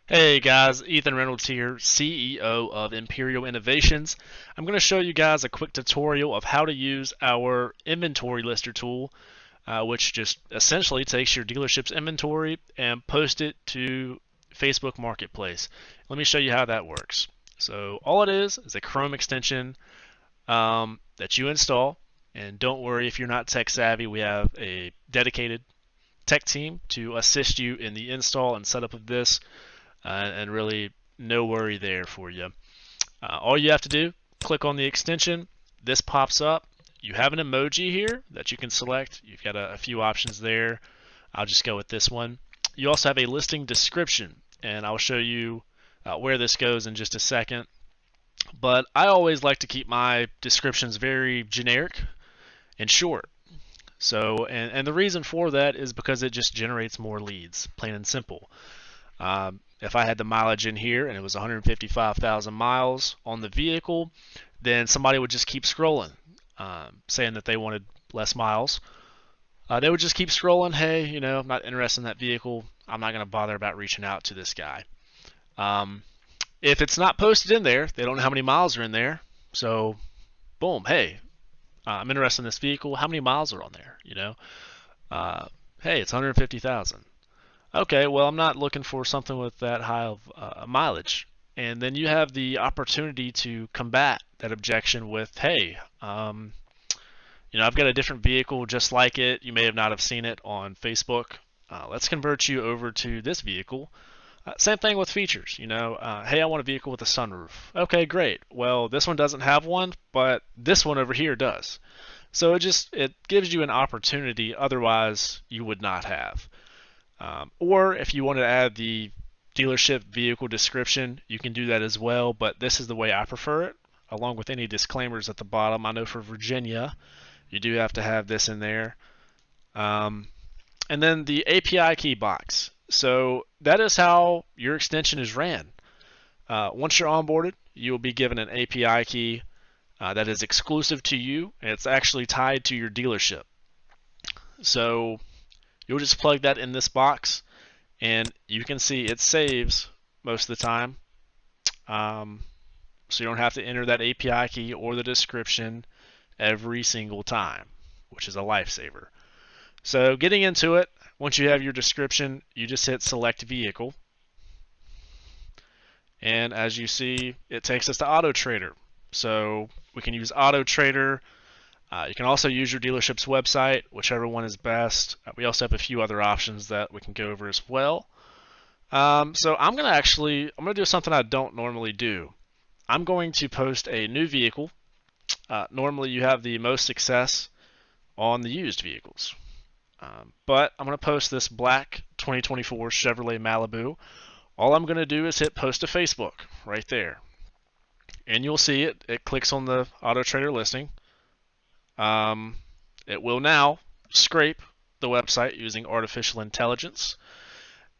Hey guys, Ethan Reynolds here, CEO of Imperial Innovations. I'm going to show you guys a quick tutorial of how to use our inventory lister tool, which just essentially takes your dealership's inventory and posts it to Facebook Marketplace. Let me show you how that works. So all it is a Chrome extension that you install. And don't worry if you're not tech savvy, we have a dedicated tech team to assist you in the install and setup of this. And really no worry there for you. All you have to do, click on the extension. This pops up. You have an emoji here that you can select. You've got a few options there. I'll just go with this one. You also have a listing description, and I'll show you where this goes in just a second. But I always like to keep my descriptions very generic and short. And the reason for that is because it just generates more leads, plain and simple. If I had the mileage in here and it was 155,000 miles on the vehicle, then somebody would just keep scrolling, saying that they wanted less miles. They would just keep scrolling. Hey, I'm not interested in that vehicle. I'm not going to bother about reaching out to this guy. Um, if it's not posted in there, they don't know how many miles are in there. So, boom, hey, I'm interested in this vehicle. How many miles are on there? Uh, hey, it's 150,000. Okay, well, I'm not looking for something with that high of mileage. And then you have the opportunity to combat that objection with, hey, I've got a different vehicle just like it. You may have not have seen it on Facebook. Let's convert you over to this vehicle. Same thing with features. Hey, I want a vehicle with a sunroof. Okay, great. Well, this one doesn't have one, but this one over here does. So it gives you an opportunity otherwise you would not have. Or if you want to add the dealership vehicle description, you can do that as well, but this is the way I prefer it, along with any disclaimers at the bottom. I know for Virginia, you do have to have this in there. Um, and then the API key box. So that is how your extension is ran. Once you're onboarded, you will be given an API key that is exclusive to you, and it's actually tied to your dealership. So you'll just plug that in this box, and you can see it saves most of the time. So you don't have to enter that API key or the description every single time, which is a lifesaver. So getting into it, once you have your description, you just hit select vehicle. And as you see, it takes us to AutoTrader. So we can use AutoTrader. You can also use your dealership's website, whichever one is best. We also have a few other options that we can go over as well. So I'm gonna do something I don't normally do. I'm going to post a new vehicle. Normally you have the most success on the used vehicles. But I'm going to post this black 2024 Chevrolet Malibu. All I'm going to do is hit post to Facebook right there. And you'll see it. It clicks on the AutoTrader listing. It will now scrape the website using artificial intelligence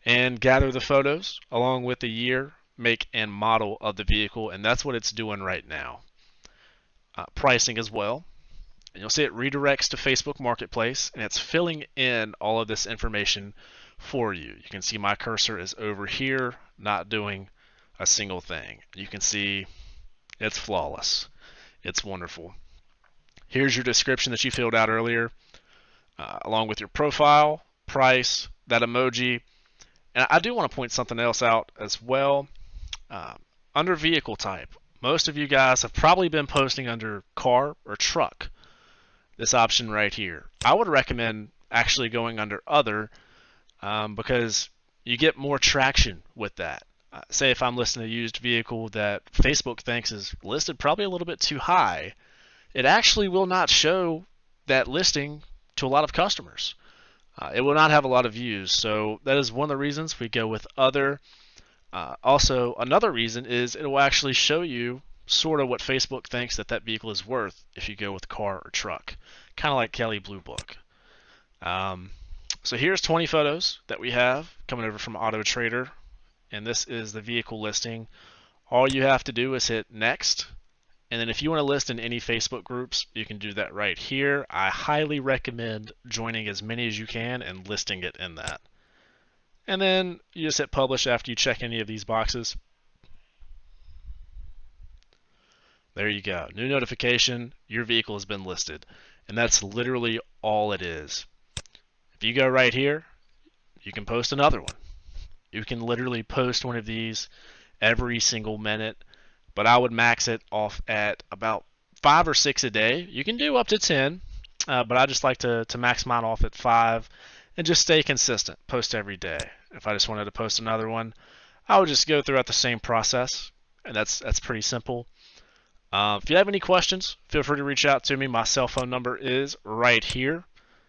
and gather the photos along with the year, make, and model of the vehicle. And that's what it's doing right now. Pricing as well. And you'll see it redirects to Facebook Marketplace, and it's filling in all of this information for you. You can see my cursor is over here, not doing a single thing. You can see it's flawless. It's wonderful. Here's your description that you filled out earlier, along with your profile, price, that emoji. And I do want to point something else out as well. Under vehicle type, most of you guys have probably been posting under car or truck. This option right here. I would recommend actually going under other because you get more traction with that. Say if I'm listing a used vehicle that Facebook thinks is listed probably a little bit too high, it actually will not show that listing to a lot of customers. It will not have a lot of views. So that is one of the reasons we go with other. Also, another reason is it will actually show you sort of what Facebook thinks that vehicle is worth if you go with car or truck, kind of like Kelley Blue Book. So here's 20 photos that we have coming over from AutoTrader, and this is the vehicle listing. All you have to do is hit next, and then if you want to list in any Facebook groups, you can do that right here. I highly recommend joining as many as you can and listing it in that. and then you just hit publish after you check any of these boxes. There you go. New notification, your vehicle has been listed. And that's literally all it is. If you go right here, you can post another one. You can literally post one of these every single minute, but I would max it off at about 5 or 6 a day. You can do up to 10, but I just like to max mine off at 5 and just stay consistent. Post every day. If I just wanted to post another one, I would just go throughout the same process, and that's pretty simple. If you have any questions, feel free to reach out to me. My cell phone number is right here.